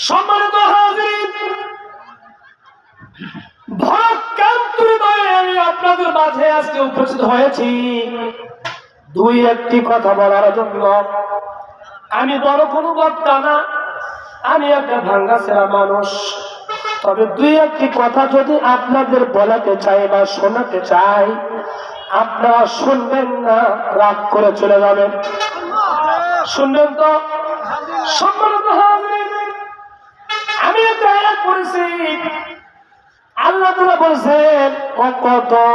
সম্মানিত হাজির, ভরাক্রান্ত হৃদয়ে আমি আপনাদের মাঝে আজকে উপস্থিত হয়েছি দুই একটি কথা বলার জন্য। আমি বড় কোনো বক্তা না, আমি একটা ভাঙ্গাছেড়া মানুষ। তবে দুই একটি কথা যদি আপনাদের বলাতে চাই বা শোনাতে চাই, আপনারা শুনবেন না, রাগ করে চলে যাবেন। শুনবেন তো? সম্মানিত হাজির, আমি একটা আয়াত পড়েছি। আল্লাহ তাআলা বলেছেন, ওয়াকাদা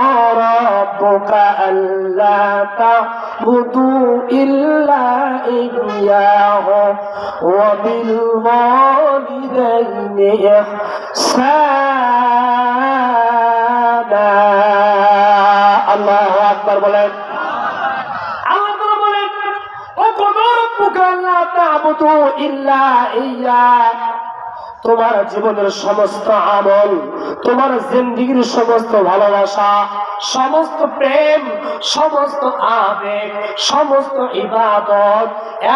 রাব্বুকা আল্লা তা'বুদু ইল্লা ইয়্যাহু ওয়া বিল ওয়ালিদাইনি ইহসানা। আল্লাহু আকবার বলেন। আল্লাহ তাআলা বলেন, ওয়াকাদা রাব্বুকা আল্লা তা'বুদু ইল্লা ইয়্যাহু। তোমার জীবনের সমস্ত আমল, তোমার জিন্দেগীর সমস্ত ভালোবাসা, সমস্ত প্রেম, সমস্ত আবেগ, সমস্ত ইবাদত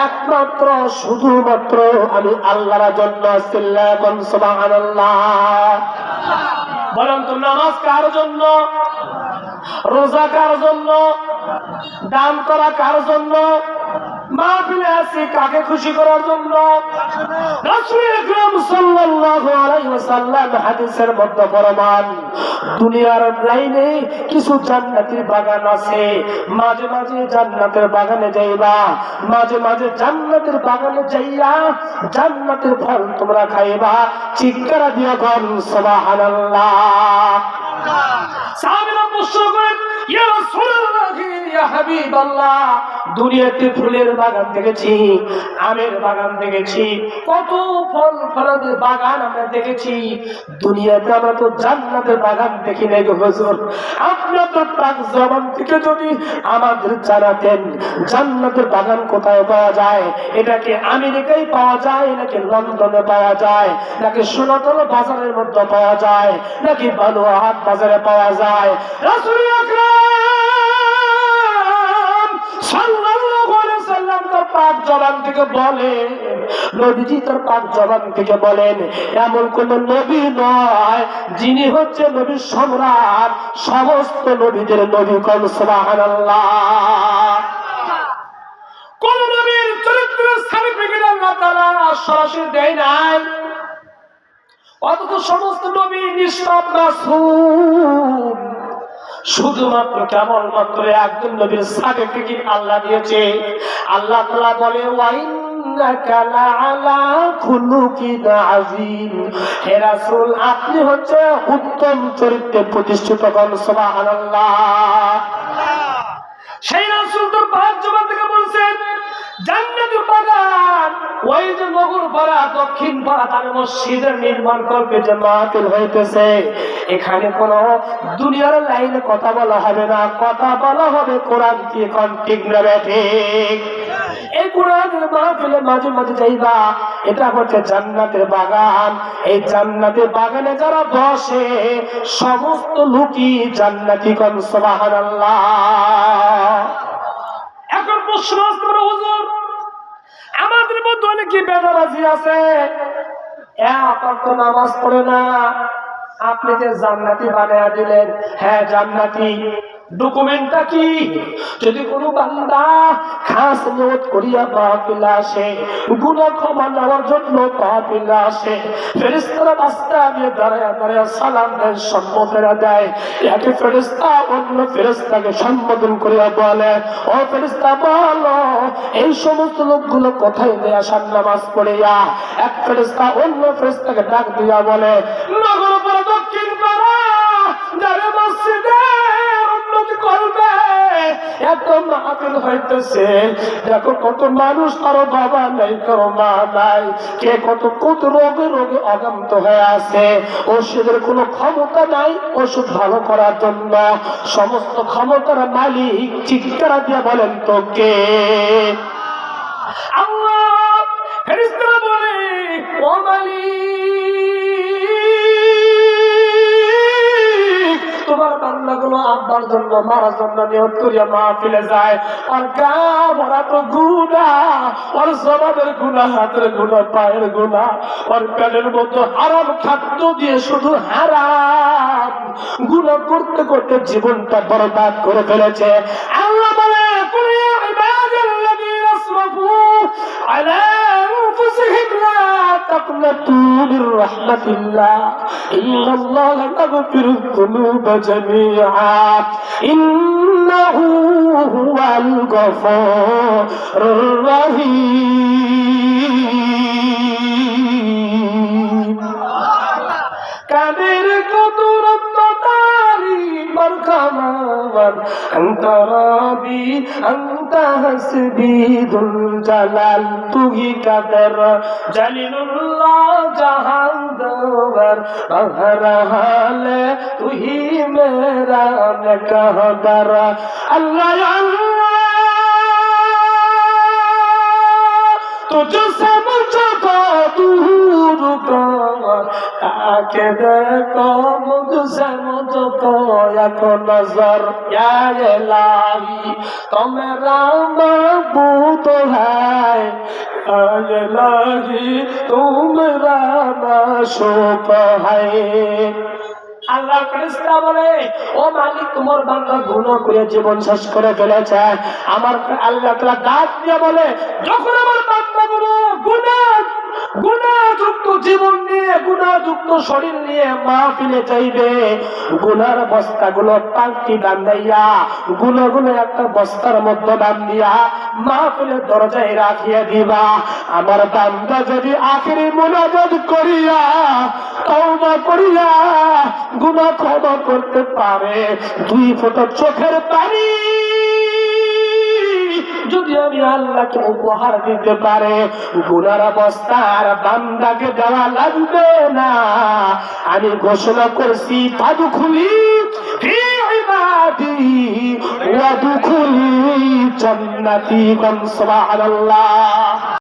একমাত্র শুধুমাত্র আমি আল্লাহর জন্য। সুবহানাল্লাহ। বলেন তো, নামাজ কার জন্য? রোজা কার জন্য? দান করা কার জন্য? মাহফিলে আছি কাকে খুশি করার জন্য? রাসূল আকরাম সাল্লাল্লাহু আলাইহি ওয়াসাল্লাম হাদিসের মধ্যে ফরমান, দুনিয়ার লাইনে কিছু জান্নাতের বাগান আছে, মাঝে মাঝে জান্নাতের বাগানে যাইবা, মাঝে মাঝে জান্নাতের বাগানে যাইয়া জান্নাতের ফল তোমরা খাইবা। চিৎকার দিয়া বল সুবহানাল্লাহ। সাহাবীরা প্রশ্ন করেন, ইয়া রাসূলুল্লাহ, ইয়া হাবিবাল্লাহ, দুনিয়াতে ফুলের বাগান দেখেছি, আমের বাগান দেখেছি, কত ফল ফলাদের বাগান আমরা দেখেছি, দুনিয়াতে আমরা তো জান্নাতের বাগান দেখি নাই গো হুজুর। আপনার তো পাক জবান থেকে যদি আমাদের জানাতেন জান্নাতের বাগান কোথায় পাওয়া যায়, এটাকে আমেরিকায় পাওয়া যায় নাকি লন্ডনে পাওয়া যায়, নাকি সোনাতলা বাজারের মধ্যে পাওয়া যায়, নাকি বালুরঘাট বাজারে পাওয়া যায়, রাসূল আকরাম সাল্লাল্লাহু আলাইহি ওয়াসাল্লাম তার পাক জবান থেকে বলেন, নবীজি তার পাক জবান থেকে বলেন, এমন কোন নবী নয় যিনি হচ্ছে নবীর সম্রাট, সমস্ত নবীদের নবী। কোন সুবহানাল্লাহ। কোন নবীর চরিত্রের সার্টিফিকেট আল্লাহ তাআলা সরাসরি দেয় নাই, অথচ সমস্ত নবী নিষ্পাপ মাসুম। শুধুমাত্র কেবলমাত্র একজন নবীর সার্টিফিকেট আল্লাহ দিয়েছে। আল্লাহ তাআলা বলে, ওয়া ইন্নাকা লাআলা খুলুকিন আযীম। হে রাসূল, আপনি হচ্ছে উত্তম চরিত্রে প্রতিষ্ঠিত। সুবহানাল্লাহ। সেই রাসূল তো পাঁচ জবান থেকে বলছেন, জান্নাতুল বাগান, ওই যে নগর পাড়া দক্ষিণ পাড়া তার মসজিদের নির্মাণ করবে যে মাহফিল হইতেছে, এখানে কোন দুনিয়ার লাইনে কথা বলা হবে না, কথা বলা হবে কোরআন দিয়ে। কোন ঠিক না ঠিক? এই কোরআনের মাহফিলে মাঝে মাঝে যাইবা, এটা হচ্ছে জান্নাতের বাগান। এই জান্নাতের বাগানে যারা বসে সমস্ত লোকই জান্নাতি। কোন সুবহানাল্লাহ। এখন প্রশ্ন আসতে পারে, হুজুর আমাদের মধ্যে অনেকে বেদাবাজি আছে, এক নামাজ পড়ে না, আপনি যে জান্নাতি বানায়া দিলেন, হ্যাঁ জান্নাতি, ডকুমেন্টটা কি? যদি কোনো বান্দা খাস নিয়ত করিয়া মাহফিলে আসে, গুনাহ ক্ষমা নেওয়ার জন্য মাহফিলে আসে, ফেরেশতারা রাস্তা দিয়ে দাঁড়ায়া দাঁড়ায়া সালাম দেয়, সম্বোধনা দেয়, একে ফেরেশতা অন্য ফেরেশতাকে সম্বোধন করিয়া বলে, ও ফেরেশতা বলো এই সমস্ত লোকগুলো কোথায় নিয়ে আসার নামাজ পড়িয়া? এক ফেরেশতা অন্য ফেরেশতাকে ডাক দিয়া বলে, নগর পাড়া দক্ষিণ পাড়া যারা মসজিদে করবে, এত মাহফিল হইতেছে, দেখো কত মানুষ, কারো বাবা নাই, কারো মা নাই, কে কত কত রোগে রোগে আক্রান্ত হয়ে আছে, ওষুধের কোনো ক্ষমতা নাই ওষুধ ভালো করার জন্য। সমস্ত ক্ষমতার মালিক চিৎকার দিয়ে বলেন তো কে? আল্লাহ। ফেরেশতারা বলে, ও মালিক, তোমার বান্দাগুলো আব্বার জন্য মারার জন্য নিয়ত করিয়া মাহফিলে যায়, আর গা ভরা তো গুনাহ, আর জবানের গুনাহ, হাতের গুনাহ, পায়ের গুনাহ, আর পেটের মধ্যে হারাম খাদ্য দিয়ে শুধু হারাম গুনাহ করতে করতে জীবনটা বরবাদ করে ফেলেছে। আল্লাহ বলে কুল ইয়া ইবাদাল্লাযীনা আসরাফু আলা আনফুসিহিম লা তাকনাতু মির রাহমাতিল্লাহ ইন্নাল্লাহা ইয়াগফিরুয যুনুবা জামিআ ইন্নাহু হুয়াল গফুরুর রহিম। কাদের কুদরত তারি বরখামান আনতা রাবি আনতা হাসবি দুল জালাল, তুহি কাদের জালিলুল্লাহ জাহান দওয়ার বহরহালে তুহি মেরা নকহদার। আল্লাহ আল্লাহ तुझसे मुझको दूर कर, आके देखो मुझसे मुझको एक नजर, या इलाही तो मेरा महबूब है, या इलाही तू मेरा माशूक है। আল্লাহ ফেরেশতা বলে, ও মালিক, তোমার বান্দা গুনাহ করে জীবন শেষ করে ফেলেছে। আমার আল্লাহ তাআলা ডাক দিয়ে বলে, যখন আমার বান্দাগুলো গুনাহযুক্ত জীবন নিয়ে, গুনাহযুক্ত শরীর নিয়ে মাহফিলে যাইবে, গুনার বস্তাগুলো পাল্টি বান্ধাইয়া, গুনাহগুলো একটা বস্তার মধ্যে বান্ধিয়া মাহফিলের দরজায় রাখিয়া দিবা। আমার বান্দা যদি আখিরি মুনাজাত করিয়া তওবা করিয়া গুনাহ ক্ষমা করতে পারে, 2 ফোঁটা চোখের পানি যদি আমি আল্লাহকে উপহার দিতে পারে, গুনার অবস্থা আর বান্দাকে দেওয়া লাগবে না। আমি ঘোষণা করছি, ফাদখুলি ফি ইবাদি ওয়াদখুলি জান্নাতি। সুবহানাল্লাহ।